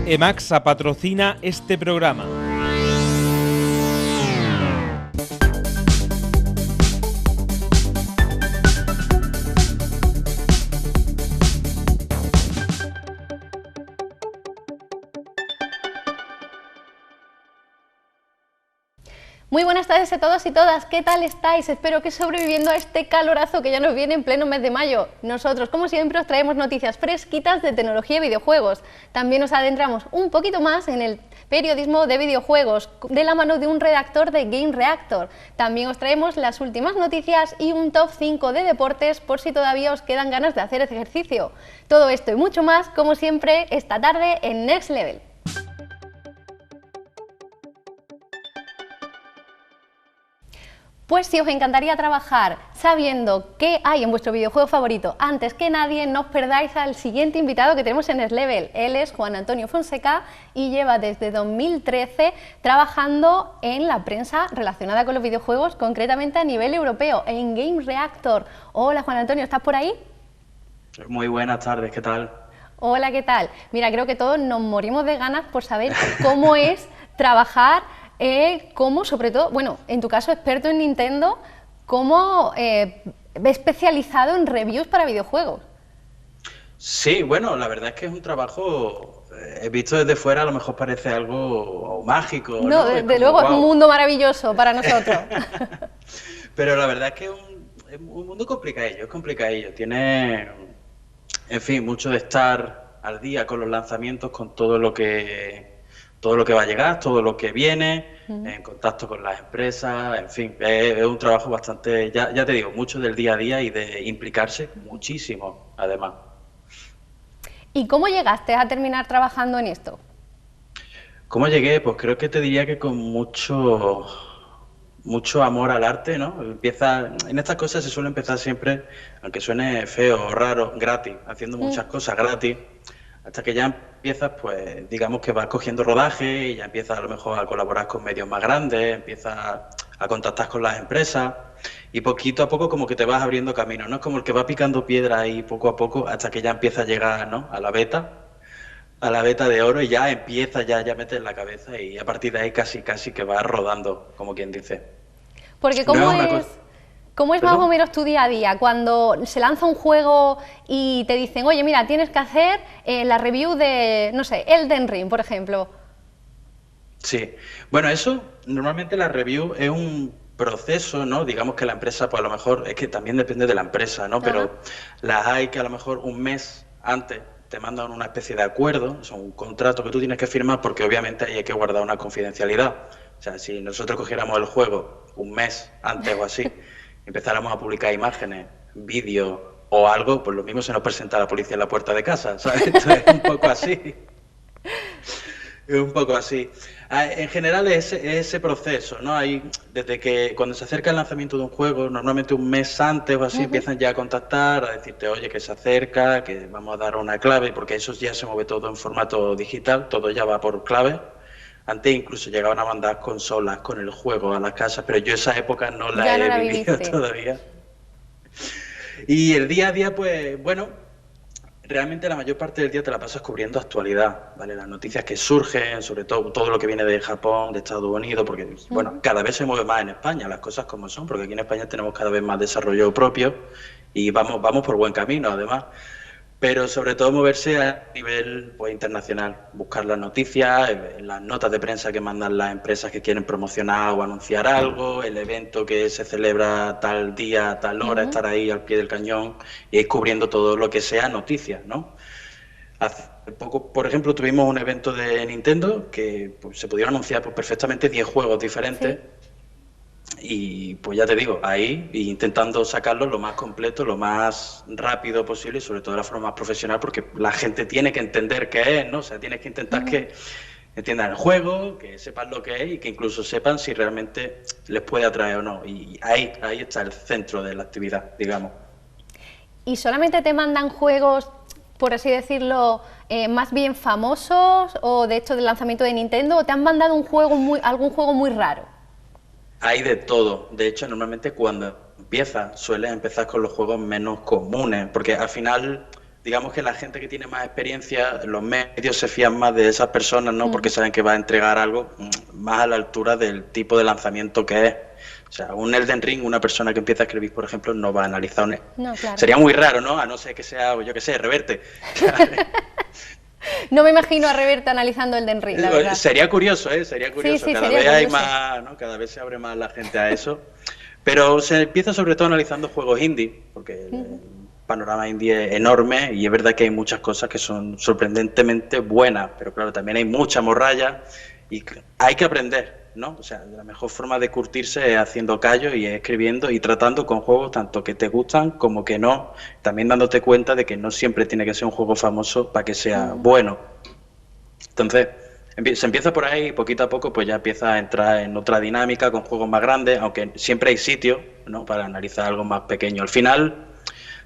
Emaxa patrocina este programa. Muy buenas tardes a todos y todas, ¿qué tal estáis? Espero que sobreviviendo a este calorazo que ya nos viene en pleno mes de mayo. Nosotros, como siempre, os traemos noticias fresquitas de tecnología y videojuegos. También nos adentramos un poquito más en el periodismo de videojuegos, de la mano de un redactor de Game Reactor. También os traemos las últimas noticias y un top 5 de deportes por si todavía os quedan ganas de hacer ejercicio. Todo esto y mucho más, como siempre, esta tarde en Next Level. Pues si os encantaría trabajar sabiendo qué hay en vuestro videojuego favorito antes que nadie, no os perdáis al siguiente invitado que tenemos en Next Level. Él es Juan Antonio Fonseca y lleva desde 2013 trabajando en la prensa relacionada con los videojuegos, concretamente a nivel europeo, en Game Reactor. Hola Juan Antonio, ¿estás por ahí? Muy buenas tardes, ¿qué tal? Hola, ¿qué tal? Mira, creo que todos nos morimos de ganas por saber cómo es trabajar como, sobre todo, bueno, en tu caso experto en Nintendo, como especializado en reviews para videojuegos. Sí, bueno, la verdad es que es un trabajo, visto desde fuera a lo mejor parece algo mágico, ¿no? No, desde luego es un mundo maravilloso para nosotros. Pero la verdad es que es un mundo complicadillo, es complicadillo. Tiene, en fin, mucho de estar al día con los lanzamientos, con todo lo que va a llegar, todo lo que viene, en contacto con las empresas, en fin, es un trabajo bastante, ya te digo, mucho del día a día y de implicarse muchísimo, además. ¿Y cómo llegaste a terminar trabajando en esto? ¿Cómo llegué? Pues creo que te diría que con mucho amor al arte, ¿no? En estas cosas se suele empezar siempre, aunque suene feo o raro, gratis, haciendo muchas cosas gratis. Hasta que ya empiezas, pues, digamos que vas cogiendo rodaje y ya empiezas a lo mejor a colaborar con medios más grandes, empiezas a contactar con las empresas y poquito a poco como que te vas abriendo camino, ¿no? Es como el que va picando piedra ahí poco a poco hasta que ya empieza a llegar, ¿no? A la beta de oro y ya empieza ya metes la cabeza y a partir de ahí casi que vas rodando, como quien dice. Porque ¿cómo es más o menos tu día a día cuando se lanza un juego y te dicen, oye, mira, tienes que hacer la review de, no sé, Elden Ring, por ejemplo? Sí, bueno, eso, normalmente la review es un proceso, ¿no? Digamos que la empresa, pues a lo mejor, es que también depende de la empresa, ¿no? Pero las hay que a lo mejor un mes antes te mandan una especie de acuerdo, es un contrato que tú tienes que firmar porque obviamente ahí hay que guardar una confidencialidad. O sea, si nosotros cogiéramos el juego un mes antes o así, empezáramos a publicar imágenes, vídeos o algo, pues lo mismo se nos presenta a la policía en la puerta de casa, ¿sabes? Esto es un poco así. Es un poco así. En general es ese proceso, ¿no? Hay, desde que cuando se acerca el lanzamiento de un juego, normalmente un mes antes o así, empiezan ya a contactar, a decirte, oye, que se acerca, que vamos a dar una clave, porque eso ya se mueve todo en formato digital, todo ya va por clave. Antes incluso llegaban a mandar consolas con el juego a las casas, pero yo esa época no la he vivido todavía. Y el día a día, pues, bueno, realmente la mayor parte del día te la pasas cubriendo actualidad, ¿vale? Las noticias que surgen, sobre todo lo que viene de Japón, de Estados Unidos, porque, bueno, cada vez se mueve más en España, las cosas como son, porque aquí en España tenemos cada vez más desarrollo propio y vamos por buen camino, además. Pero sobre todo moverse a nivel, pues, internacional, buscar las noticias, las notas de prensa que mandan las empresas que quieren promocionar o anunciar algo, el evento que se celebra tal día, tal hora, estar ahí al pie del cañón y ir cubriendo todo lo que sea noticias, ¿no? Hace poco, por ejemplo, tuvimos un evento de Nintendo que, pues, se pudieron anunciar, pues, perfectamente 10 juegos diferentes. Sí. Y pues ya te digo, ahí intentando sacarlo lo más completo, lo más rápido posible y sobre todo de la forma más profesional, porque la gente tiene que entender qué es, ¿no? O sea, tienes que intentar que entiendan el juego, que sepan lo que es y que incluso sepan si realmente les puede atraer o no. Y ahí está el centro de la actividad, digamos. ¿Y solamente te mandan juegos, por así decirlo, más bien famosos o de hecho del lanzamiento de Nintendo, o te han mandado algún juego muy raro? Hay de todo. De hecho, normalmente cuando empiezas, sueles empezar con los juegos menos comunes, porque al final, digamos que la gente que tiene más experiencia, los medios se fían más de esas personas, ¿no? Porque saben que va a entregar algo más a la altura del tipo de lanzamiento que es. O sea, un Elden Ring, una persona que empieza a escribir, por ejemplo, no va a analizar un... No, claro. Sería muy raro, ¿no? A no ser que sea, yo qué sé, Reverte. No me imagino a Reverte analizando Elden Ring, la verdad. Sería curioso, ¿eh? Sería curioso. Sí, Cada sería vez hay curioso. más, ¿no? Cada vez se abre más la gente a eso. Pero se empieza sobre todo analizando juegos indie, porque el panorama indie es enorme y es verdad que hay muchas cosas que son sorprendentemente buenas, pero claro, también hay mucha morralla y hay que aprender, ¿no? O sea, la mejor forma de curtirse es haciendo callo y escribiendo y tratando con juegos tanto que te gustan como que no, también dándote cuenta de que no siempre tiene que ser un juego famoso para que sea bueno. Entonces, se empieza por ahí y poquito a poco pues ya empieza a entrar en otra dinámica con juegos más grandes, aunque siempre hay sitio, ¿no? Para analizar algo más pequeño. Al final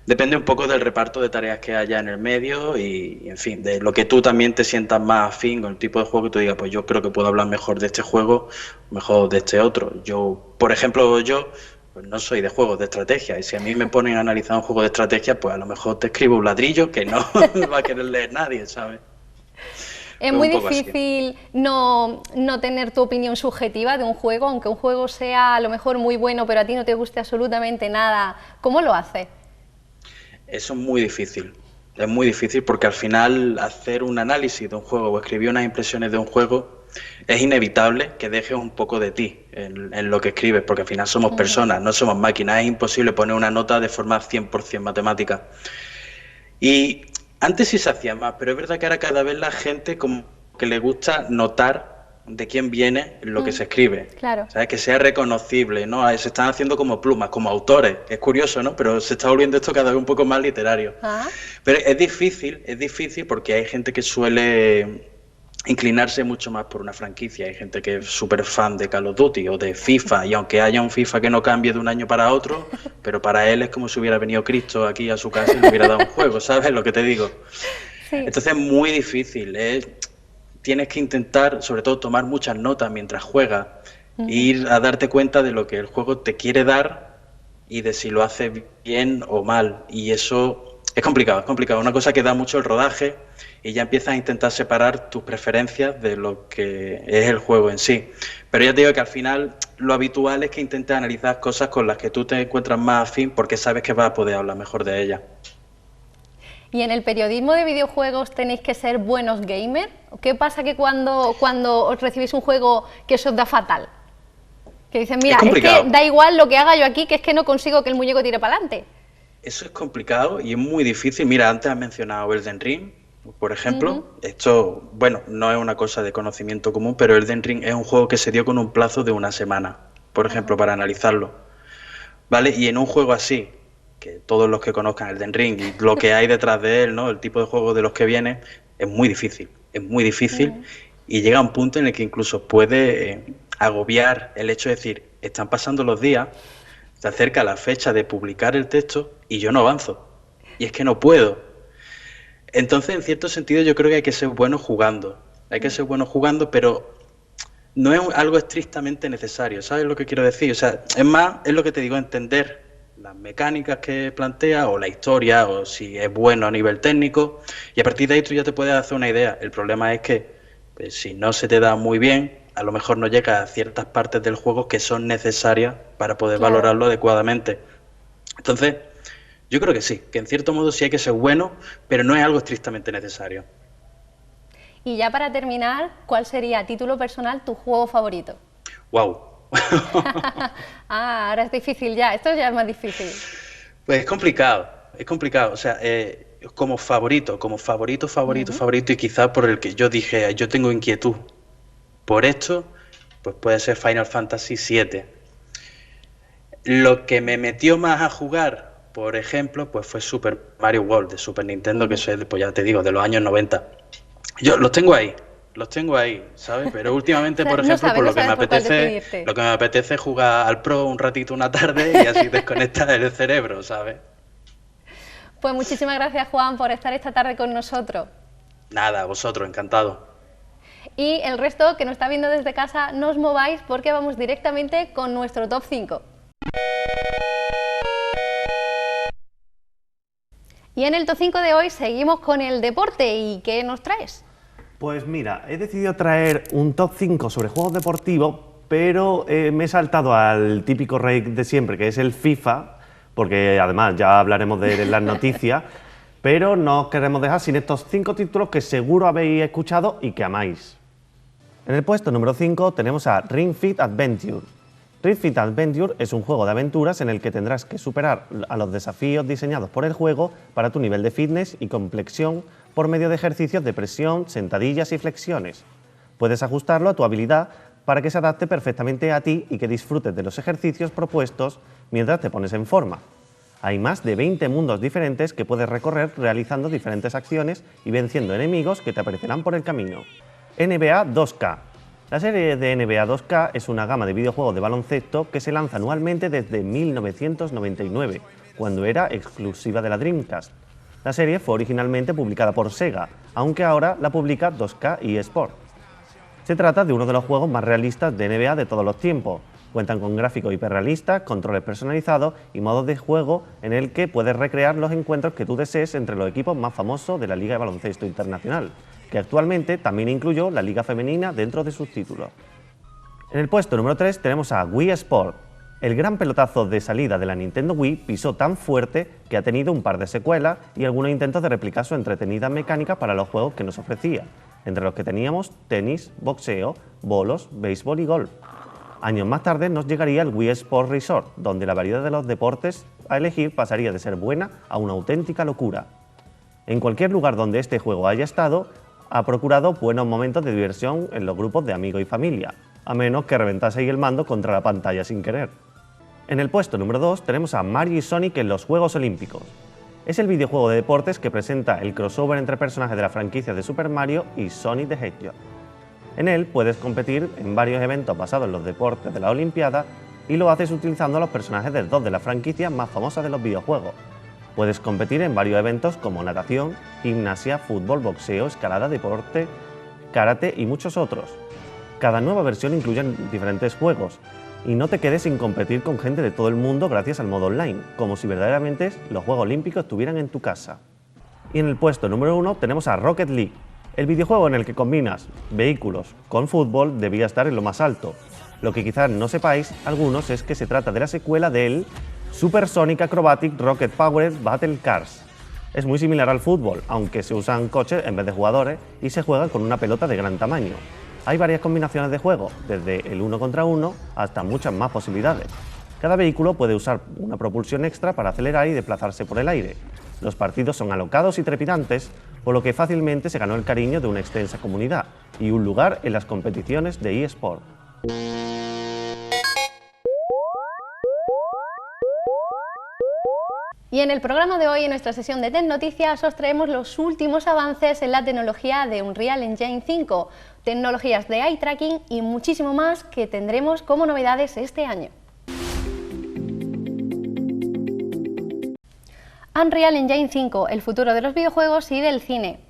depende un poco del reparto de tareas que haya en el medio y, en fin, de lo que tú también te sientas más afín con el tipo de juego que tú digas, pues yo creo que puedo hablar mejor de este juego, mejor de este otro. Yo, por ejemplo, pues no soy de juegos de estrategia y si a mí me ponen a analizar un juego de estrategia, pues a lo mejor te escribo un ladrillo que no va a querer leer nadie, ¿sabes? Es muy difícil no tener tu opinión subjetiva de un juego, aunque un juego sea a lo mejor muy bueno, pero a ti no te guste absolutamente nada. ¿Cómo lo haces? Eso es muy difícil porque al final hacer un análisis de un juego o escribir unas impresiones de un juego es inevitable que dejes un poco de ti en lo que escribes, porque al final somos personas, no somos máquinas, es imposible poner una nota de forma 100% matemática. Y antes sí se hacía más, pero es verdad que ahora cada vez la gente como que le gusta notar de quién viene lo que se escribe. Claro. ¿Sabes? Que sea reconocible, ¿no? Se están haciendo como plumas, como autores. Es curioso, ¿no? Pero se está volviendo esto cada vez un poco más literario. Pero es difícil porque hay gente que suele inclinarse mucho más por una franquicia. Hay gente que es súper fan de Call of Duty o de FIFA, y aunque haya un FIFA que no cambie de un año para otro, pero para él es como si hubiera venido Cristo aquí a su casa y le hubiera dado un juego, ¿sabes lo que te digo? Sí. Entonces es muy difícil, tienes que intentar, sobre todo, tomar muchas notas mientras juegas, ir a darte cuenta de lo que el juego te quiere dar y de si lo hace bien o mal, y eso es complicado, una cosa que da mucho el rodaje y ya empiezas a intentar separar tus preferencias de lo que es el juego en sí. Pero ya te digo que al final lo habitual es que intentes analizar cosas con las que tú te encuentras más afín porque sabes que vas a poder hablar mejor de ellas. ¿Y en el periodismo de videojuegos tenéis que ser buenos gamers? ¿Qué pasa que cuando os recibís un juego que os da fatal? Que dicen, mira, es que da igual lo que haga yo aquí, que es que no consigo que el muñeco tire para adelante. Eso es complicado y es muy difícil. Mira, antes has mencionado Elden Ring, por ejemplo. Esto, bueno, no es una cosa de conocimiento común, pero Elden Ring es un juego que se dio con un plazo de una semana, por ejemplo, para analizarlo. ¿Vale? Y en un juego así, que todos los que conozcan Elden Ring y lo que hay detrás de él, ¿no? El tipo de juego de los que viene, es muy difícil. Y llega un punto en el que incluso puede agobiar el hecho de decir, están pasando los días, se acerca la fecha de publicar el texto y yo no avanzo. Y es que no puedo. Entonces, en cierto sentido, yo creo que hay que ser bueno jugando. Hay que ser bueno jugando, pero no es algo estrictamente necesario. ¿Sabes lo que quiero decir? O sea, es más, es lo que te digo, entender las mecánicas que plantea o la historia o si es bueno a nivel técnico y a partir de ahí tú ya te puedes hacer una idea. El problema es que pues, si no se te da muy bien, a lo mejor no llegas a ciertas partes del juego que son necesarias para poder valorarlo adecuadamente. Entonces, yo creo que sí, que en cierto modo sí hay que ser bueno, pero no es algo estrictamente necesario. Y ya para terminar, ¿cuál sería, a título personal, tu juego favorito? ¡Wow! Ahora es difícil ya, esto ya es más difícil. Pues es complicado, o sea, como favorito, y quizás por el que yo dije, yo tengo inquietud por esto, pues puede ser Final Fantasy VII. Lo que me metió más a jugar, por ejemplo, pues fue Super Mario World de Super Nintendo, que eso es, pues ya te digo, de los años 90. Yo los tengo ahí, ¿sabes? Pero últimamente, por ejemplo, lo que me apetece es jugar al Pro un ratito una tarde y así desconectar el cerebro, ¿sabes? Pues muchísimas gracias, Juan, por estar esta tarde con nosotros. Nada, vosotros, encantado. Y el resto que nos está viendo desde casa, no os mováis porque vamos directamente con nuestro top 5. Y en el top 5 de hoy seguimos con el deporte. ¿Y qué nos traes? Pues mira, he decidido traer un top 5 sobre juegos deportivos, pero me he saltado al típico rey de siempre, que es el FIFA, porque además ya hablaremos de las noticias, pero no os queremos dejar sin estos 5 títulos que seguro habéis escuchado y que amáis. En el puesto número 5 tenemos a Ring Fit Adventure. Ring Fit Adventure es un juego de aventuras en el que tendrás que superar a los desafíos diseñados por el juego para tu nivel de fitness y complexión por medio de ejercicios de presión, sentadillas y flexiones. Puedes ajustarlo a tu habilidad para que se adapte perfectamente a ti y que disfrutes de los ejercicios propuestos mientras te pones en forma. Hay más de 20 mundos diferentes que puedes recorrer realizando diferentes acciones y venciendo enemigos que te aparecerán por el camino. NBA 2K. La serie de NBA 2K es una gama de videojuegos de baloncesto que se lanza anualmente desde 1999, cuando era exclusiva de la Dreamcast. La serie fue originalmente publicada por Sega, aunque ahora la publica 2K eSports. Se trata de uno de los juegos más realistas de NBA de todos los tiempos. Cuentan con gráficos hiperrealistas, controles personalizados y modos de juego en el que puedes recrear los encuentros que tú desees entre los equipos más famosos de la Liga de Baloncesto Internacional, que actualmente también incluyó la Liga Femenina dentro de sus títulos. En el puesto número 3 tenemos a Wii Sport. El gran pelotazo de salida de la Nintendo Wii pisó tan fuerte que ha tenido un par de secuelas y algunos intentos de replicar su entretenida mecánica para los juegos que nos ofrecía, entre los que teníamos tenis, boxeo, bolos, béisbol y golf. Años más tarde nos llegaría el Wii Sport Resort, donde la variedad de los deportes a elegir pasaría de ser buena a una auténtica locura. En cualquier lugar donde este juego haya estado, ha procurado buenos momentos de diversión en los grupos de amigos y familia, a menos que reventaseis el mando contra la pantalla sin querer. En el puesto número 2 tenemos a Mario y Sonic en los Juegos Olímpicos. Es el videojuego de deportes que presenta el crossover entre personajes de la franquicia de Super Mario y Sonic the Hedgehog. En él puedes competir en varios eventos basados en los deportes de la Olimpiada y lo haces utilizando a los personajes de 2 de las franquicias más famosas de los videojuegos. Puedes competir en varios eventos como natación, gimnasia, fútbol, boxeo, escalada, deporte, karate y muchos otros. Cada nueva versión incluye diferentes juegos y no te quedes sin competir con gente de todo el mundo gracias al modo online, como si verdaderamente los Juegos Olímpicos estuvieran en tu casa. Y en el puesto número 1 tenemos a Rocket League. El videojuego en el que combinas vehículos con fútbol debía estar en lo más alto. Lo que quizás no sepáis algunos es que se trata de la secuela del Supersonic Acrobatic Rocket Powered Battle Cars. Es muy similar al fútbol, aunque se usan coches en vez de jugadores y se juega con una pelota de gran tamaño. Hay varias combinaciones de juego, desde el 1 contra 1 hasta muchas más posibilidades. Cada vehículo puede usar una propulsión extra para acelerar y desplazarse por el aire. Los partidos son alocados y trepidantes, por lo que fácilmente se ganó el cariño de una extensa comunidad y un lugar en las competiciones de eSport. Y en el programa de hoy, en nuestra sesión de Tech Noticias, os traemos los últimos avances en la tecnología de Unreal Engine 5, tecnologías de eye tracking y muchísimo más que tendremos como novedades este año. Unreal Engine 5, el futuro de los videojuegos y del cine.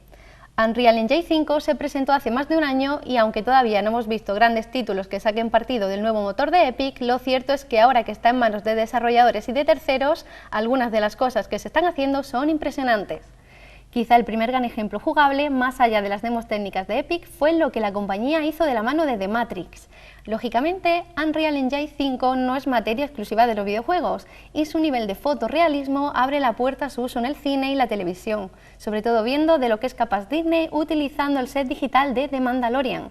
Unreal Engine 5 se presentó hace más de un año y aunque todavía no hemos visto grandes títulos que saquen partido del nuevo motor de Epic, lo cierto es que ahora que está en manos de desarrolladores y de terceros, algunas de las cosas que se están haciendo son impresionantes. Quizá el primer gran ejemplo jugable, más allá de las demos técnicas de Epic, fue lo que la compañía hizo de la mano de The Matrix. Lógicamente, Unreal Engine 5 no es materia exclusiva de los videojuegos y su nivel de fotorrealismo abre la puerta a su uso en el cine y la televisión, sobre todo viendo de lo que es capaz Disney utilizando el set digital de The Mandalorian.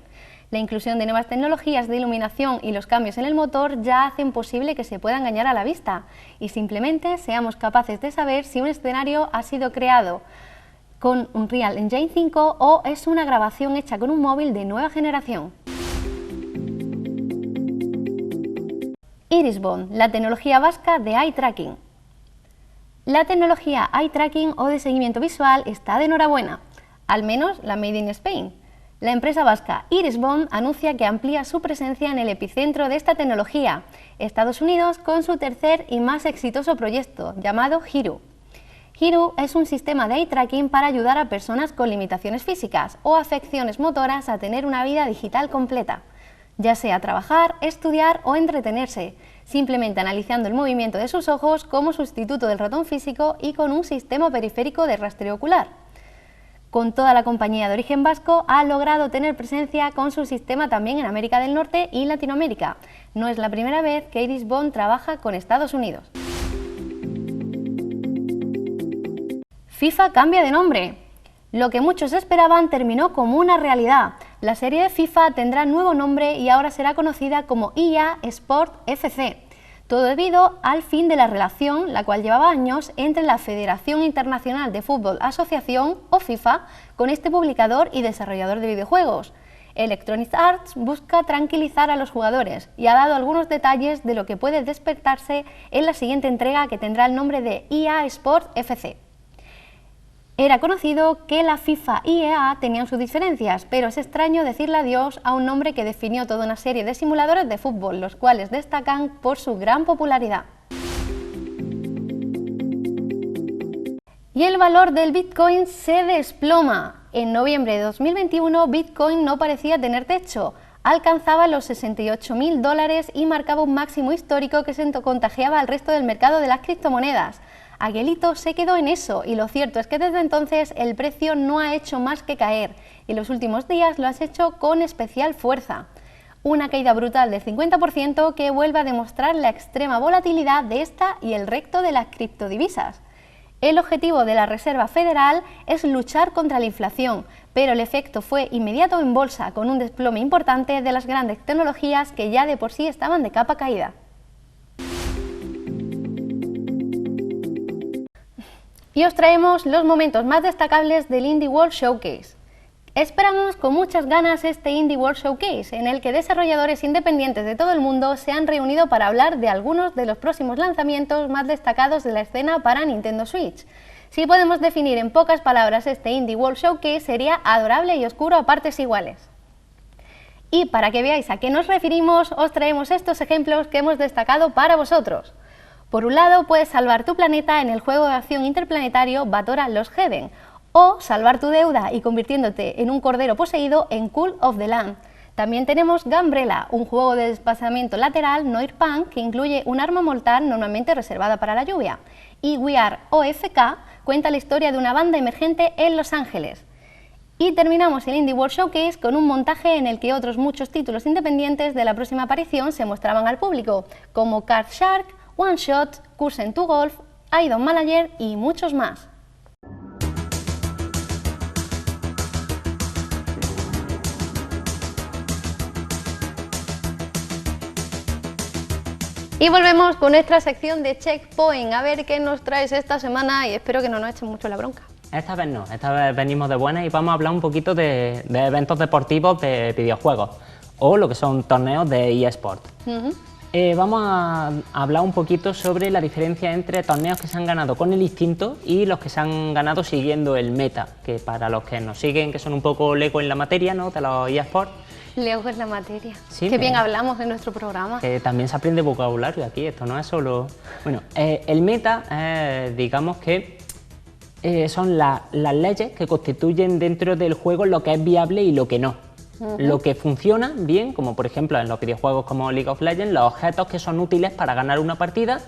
La inclusión de nuevas tecnologías de iluminación y los cambios en el motor ya hacen posible que se pueda engañar a la vista y simplemente seamos capaces de saber si un escenario ha sido creado con Unreal Engine 5 o es una grabación hecha con un móvil de nueva generación. Irisbond, la tecnología vasca de eye tracking. La tecnología eye tracking o de seguimiento visual está de enhorabuena, al menos la Made in Spain. La empresa vasca Irisbond anuncia que amplía su presencia en el epicentro de esta tecnología, Estados Unidos, con su tercer y más exitoso proyecto, llamado Hiru. Hiru es un sistema de eye tracking para ayudar a personas con limitaciones físicas o afecciones motoras a tener una vida digital completa, ya sea trabajar, estudiar o entretenerse. simplemente analizando el movimiento de sus ojos como sustituto del ratón físico y con un sistema periférico de rastreo ocular. Con toda la compañía de origen vasco, ha logrado tener presencia con su sistema también en América del Norte y Latinoamérica. No es la primera vez que Iris Bond trabaja con Estados Unidos. FIFA cambia de nombre. Lo que muchos esperaban terminó como una realidad. La serie de FIFA tendrá nuevo nombre y ahora será conocida como EA Sport FC. Todo debido al fin de la relación, la cual llevaba años, entre la Federación Internacional de Fútbol Asociación, o FIFA, con este publicador y desarrollador de videojuegos. Electronic Arts busca tranquilizar a los jugadores y ha dado algunos detalles de lo que puede despertarse en la siguiente entrega, que tendrá el nombre de EA Sport FC. Era conocido que la FIFA y EA tenían sus diferencias, pero es extraño decirle adiós a un nombre que definió toda una serie de simuladores de fútbol, los cuales destacan por su gran popularidad. Y el valor del Bitcoin se desploma. En noviembre de 2021, Bitcoin no parecía tener techo. Alcanzaba los $68.000 y marcaba un máximo histórico que se contagiaba al resto del mercado de las criptomonedas. Aquel se quedó en eso, y lo cierto es que desde entonces el precio no ha hecho más que caer, y los últimos días lo has hecho con especial fuerza. Una caída brutal del 50% que vuelve a demostrar la extrema volatilidad de esta y el resto de las criptodivisas. El objetivo de la Reserva Federal es luchar contra la inflación, pero el efecto fue inmediato en bolsa, con un desplome importante de las grandes tecnologías que ya de por sí estaban de capa caída. Y os traemos los momentos más destacables del Indie World Showcase. Esperamos con muchas ganas este Indie World Showcase, en el que desarrolladores independientes de todo el mundo se han reunido para hablar de algunos de los próximos lanzamientos más destacados de la escena para Nintendo Switch. Si podemos definir en pocas palabras este Indie World Showcase, sería adorable y oscuro a partes iguales. Y para que veáis a qué nos referimos, os traemos estos ejemplos que hemos destacado para vosotros. Por un lado, puedes salvar tu planeta en el juego de acción interplanetario Batora Lost Heaven, o salvar tu deuda y convirtiéndote en un cordero poseído en Cult of the Land. También tenemos Gunbrella, un juego de desplazamiento lateral Noir-Punk que incluye un arma mortal normalmente reservada para la lluvia. Y We Are OFK cuenta la historia de una banda emergente en Los Ángeles. Y terminamos el Indie World Showcase con un montaje en el que otros muchos títulos independientes de la próxima aparición se mostraban al público, como Card Shark, One Shot, Curse to Golf, Idol Manager y muchos más. Y volvemos con nuestra sección de Checkpoint, a ver qué nos traes esta semana, y espero que no nos echen mucho la bronca. Esta vez no, esta vez venimos de buenas y vamos a hablar un poquito de eventos deportivos de videojuegos, o lo que son torneos de eSport. Vamos a hablar un poquito sobre la diferencia entre torneos que se han ganado con el instinto y los que se han ganado siguiendo el meta, que para los que nos siguen, que son un poco lego en la materia, ¿no?, de los eSports. Lego en la materia. Sí, qué bien hablamos en nuestro programa. Que también se aprende vocabulario aquí, esto no es solo... Bueno, el meta, digamos que son las leyes que constituyen dentro del juego lo que es viable y lo que no. Lo que funciona bien, como por ejemplo en los videojuegos como League of Legends, los objetos que son útiles para ganar una partida,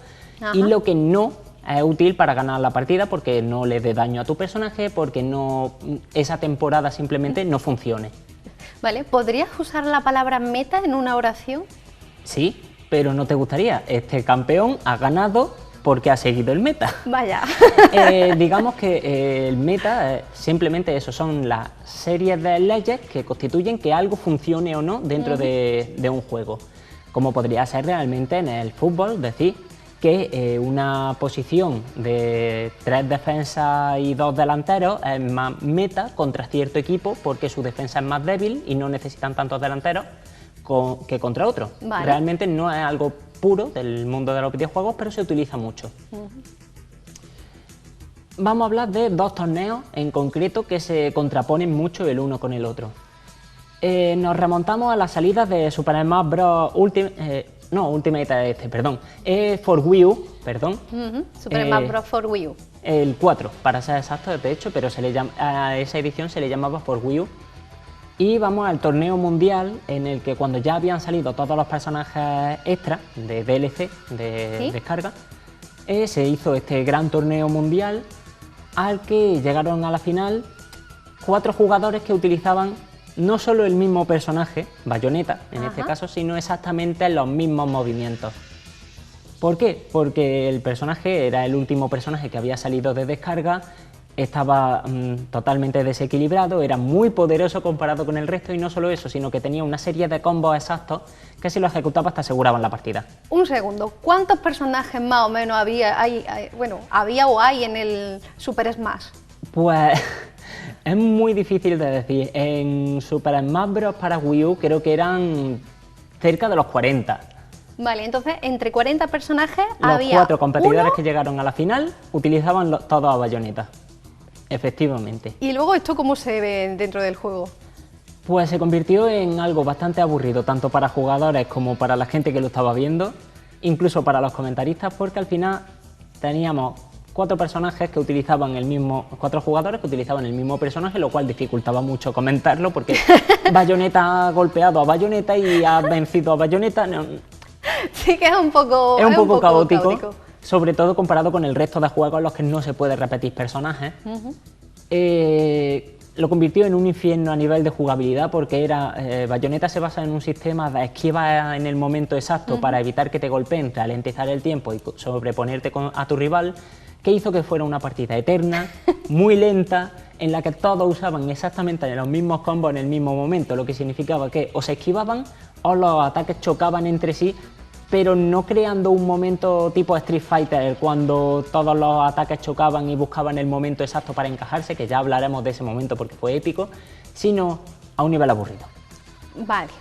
y lo que no es útil para ganar la partida porque no le dé daño a tu personaje, porque no, esa temporada simplemente no funcione. Vale, ¿podrías usar la palabra meta en una oración? Sí, pero no te gustaría. Este campeón ha ganado porque ha seguido el meta. Vaya. Digamos que el meta simplemente eso, son las series de leyes que constituyen que algo funcione o no dentro de un juego. Como podría ser realmente en el fútbol, decir que una posición de 3 defensas y 2 delanteros es más meta contra cierto equipo porque su defensa es más débil y no necesitan tantos delanteros que contra otros. Vale. Realmente no es algo puro del mundo de los videojuegos, pero se utiliza mucho. Vamos a hablar de 2 torneos en concreto que se contraponen mucho el uno con el otro. Nos remontamos a las salidas de Super Smash Bros. Ultimate for Wii U, perdón. Super Smash Bros. For Wii U. El 4, para ser exacto, de hecho, pero se le llama, a esa edición se le llamaba For Wii U. Y vamos al torneo mundial, en el que cuando ya habían salido todos los personajes extra de DLC, de ¿Sí? descarga, se hizo este gran torneo mundial al que llegaron a la final 4 jugadores que utilizaban no solo el mismo personaje, Bayonetta en este caso, sino exactamente los mismos movimientos. ¿Por qué? Porque el personaje era el último personaje que había salido de descarga, estaba totalmente desequilibrado, era muy poderoso comparado con el resto y no solo eso, sino que tenía una serie de combos exactos que si lo ejecutaba te aseguraban la partida. Un segundo, ¿cuántos personajes más o menos había o hay en el Super Smash? Pues es muy difícil de decir. En Super Smash Bros. Para Wii U creo que eran cerca de los 40. Vale, entonces entre 40 personajes Los había 4 competidores uno, que llegaron a la final utilizaban todos a Bayonetta. Efectivamente. y luego esto cómo se ve dentro del juego. Pues se convirtió en algo bastante aburrido, tanto para jugadores como para la gente que lo estaba viendo, incluso para los comentaristas, porque al final teníamos 4 personajes que utilizaban el mismo, 4 jugadores que utilizaban el mismo personaje, lo cual dificultaba mucho comentarlo, porque Bayonetta ha golpeado a Bayonetta y ha vencido a Bayonetta. No, Sí que es un poco caótico, sobre todo comparado con el resto de juegos en los que no se puede repetir personajes. Lo convirtió en un infierno a nivel de jugabilidad porque Bayonetta se basa en un sistema de esquiva en el momento exacto para evitar que te golpeen, ralentizar el tiempo y sobreponerte a tu rival, que hizo que fuera una partida eterna, muy lenta, en la que todos usaban exactamente los mismos combos en el mismo momento, lo que significaba que o se esquivaban o los ataques chocaban entre sí, pero no creando un momento tipo Street Fighter, cuando todos los ataques chocaban y buscaban el momento exacto para encajarse, que ya hablaremos de ese momento porque fue épico, sino a un nivel aburrido. Vale.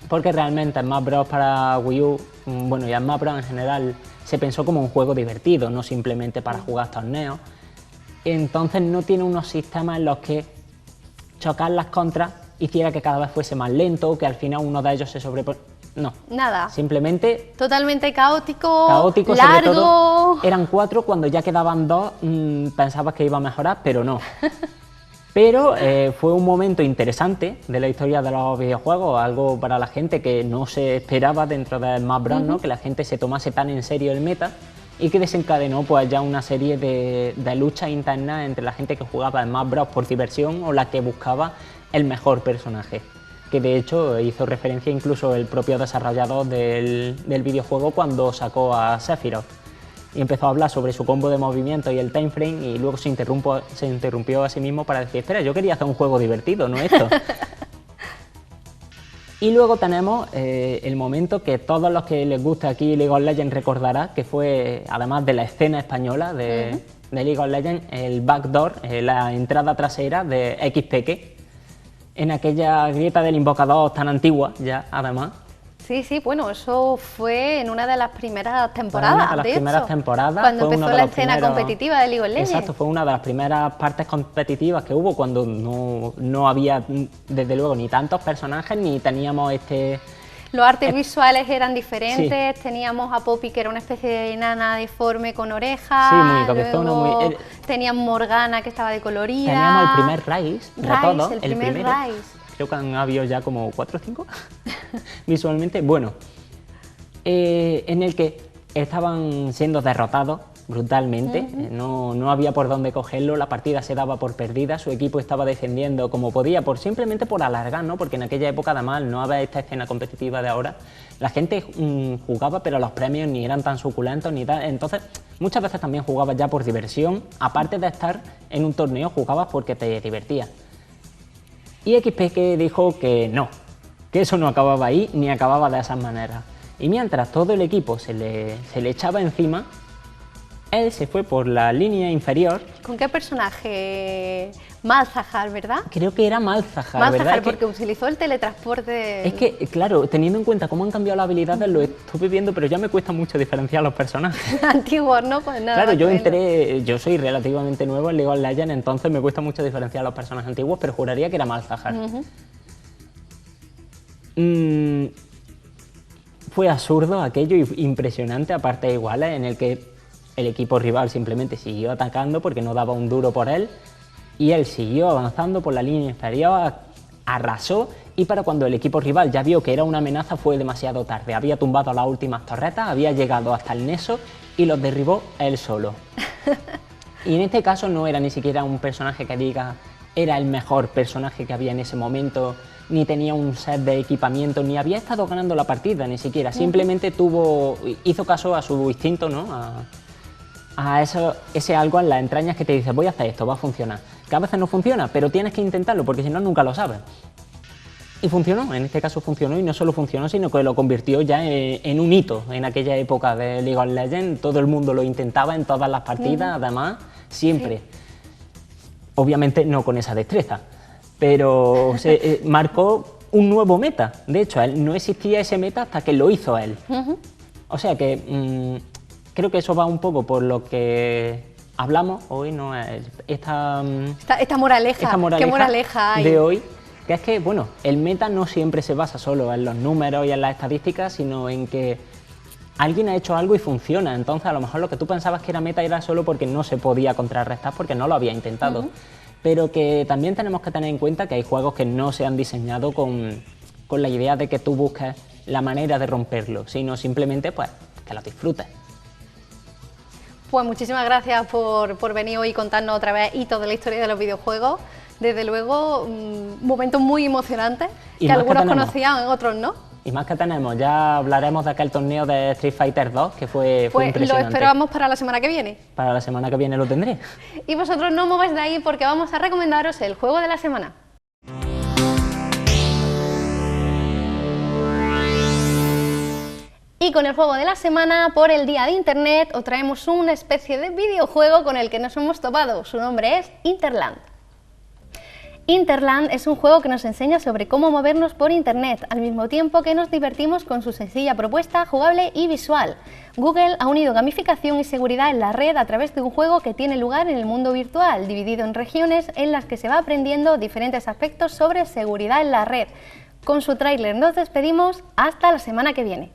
Porque realmente Smash Bros. Para Wii U, bueno, y Smash Bros. En general, se pensó como un juego divertido, no simplemente para jugar torneos. Entonces no tiene unos sistemas en los que chocar las contras hiciera que cada vez fuese más lento o que al final uno de ellos se sobrepone. No. Nada. Simplemente Totalmente caótico, caótico, largo. sobre todo. Eran 4, cuando ya quedaban 2 pensabas que iba a mejorar, pero no. Pero fue un momento interesante de la historia de los videojuegos, algo para la gente que no se esperaba dentro de Smash Bros, ¿no? Que la gente se tomase tan en serio el meta y que desencadenó pues ya una serie de luchas internas entre la gente que jugaba Smash Bros por diversión o la que buscaba el mejor personaje. Que de hecho hizo referencia incluso el propio desarrollador del videojuego cuando sacó a Sephiroth y empezó a hablar sobre su combo de movimiento y el time frame y luego se interrumpió a sí mismo para decir, espera, yo quería hacer un juego divertido, no esto. Y luego tenemos el momento que todos los que les gusta aquí League of Legends recordarán, que fue, además de la escena española de League of Legends, el backdoor, la entrada trasera de XPK, en aquella grieta del invocador tan antigua ya, además. Sí, sí, bueno, eso fue en una de las primeras temporadas, Fue una de las primeras temporadas. cuando fue empezó uno de la los escena primeros- competitiva de League of Legends. Exacto, fue una de las primeras partes competitivas que hubo cuando no había, desde luego, ni tantos personajes ni teníamos Los artes visuales eran diferentes, teníamos a Poppy, que era una especie de enana deforme con orejas, Sí, muy cabezona, luego muy- teníamos Morgana, que estaba decolorida. Teníamos el primer Rise de Rise, todos, el primer primero. Rise. Creo que han habido ya como 4 o 5 visualmente. Bueno, en el que estaban siendo derrotados brutalmente, no había por dónde cogerlo, la partida se daba por perdida, su equipo estaba defendiendo como podía, simplemente por alargar, ¿no? Porque en aquella época, además, no había esta escena competitiva de ahora, la gente jugaba, pero los premios ni eran tan suculentos ni tal, entonces muchas veces también jugabas ya por diversión, aparte de estar en un torneo, jugabas porque te divertías. Y XPK dijo que no, que eso no acababa ahí ni acababa de esas maneras. Y mientras todo el equipo se le echaba encima, él se fue por la línea inferior. ¿Con qué personaje? Malzahar, ¿verdad? Creo que era Malzahar, ¿verdad? Malzahar, Es que- porque utilizó el teletransporte. Es que, claro, teniendo en cuenta cómo han cambiado las habilidades, lo estuve viendo, pero ya me cuesta mucho diferenciar los personajes. Antiguos, ¿no? Pues nada, Claro, yo bueno. yo soy relativamente nuevo en League of Legends, entonces me cuesta mucho diferenciar los personajes antiguos, pero juraría que era Malzahar. Fue absurdo aquello y impresionante a partes iguales, en el que el equipo rival simplemente siguió atacando porque no daba un duro por él y él siguió avanzando por la línea inferior arrasó y para cuando el equipo rival ya vio que era una amenaza fue demasiado tarde. Había tumbado las últimas torretas, había llegado hasta el Nexo y los derribó él solo. Y en este caso no era ni siquiera un personaje que diga era el mejor personaje que había en ese momento, ni tenía un set de equipamiento, ni había estado ganando la partida, ni siquiera. Simplemente hizo caso a su instinto, ¿no? A ese algo en las entrañas que te dice, voy a hacer esto, va a funcionar. Que a veces no funciona, pero tienes que intentarlo, porque si no, nunca lo sabes. Y funcionó, en este caso funcionó, y no solo funcionó, sino que lo convirtió ya en un hito en aquella época de League of Legends. Todo el mundo lo intentaba en todas las partidas, además, siempre. Sí. Obviamente no con esa destreza, pero marcó un nuevo meta. De hecho, no existía ese meta hasta que lo hizo él. O sea que creo que eso va un poco por lo que hablamos hoy, ¿no? Esta moraleja. ¿Qué moraleja hay? De hoy, que es que, bueno, el meta no siempre se basa solo en los números y en las estadísticas, sino en que alguien ha hecho algo y funciona. Entonces, a lo mejor lo que tú pensabas que era meta era solo porque no se podía contrarrestar, porque no lo había intentado. Pero que también tenemos que tener en cuenta que hay juegos que no se han diseñado con la idea de que tú busques la manera de romperlo, sino simplemente, pues, que lo disfrutes. Pues muchísimas gracias por venir hoy y contarnos otra vez hitos de la historia de los videojuegos. Desde luego, momentos muy emocionantes, que algunos conocían, otros no. Y más que tenemos, ya hablaremos de aquel torneo de Street Fighter 2 que fue impresionante. Lo esperamos para la semana que viene. Para la semana que viene lo tendré. Y vosotros no mováis de ahí porque vamos a recomendaros el juego de la semana. Y con el juego de la semana, por el Día de Internet, os traemos una especie de videojuego con el que nos hemos topado. Su nombre es Interland. Interland es un juego que nos enseña sobre cómo movernos por Internet, al mismo tiempo que nos divertimos con su sencilla propuesta jugable y visual. Google ha unido gamificación y seguridad en la red a través de un juego que tiene lugar en el mundo virtual, dividido en regiones en las que se va aprendiendo diferentes aspectos sobre seguridad en la red. Con su tráiler nos despedimos, hasta la semana que viene.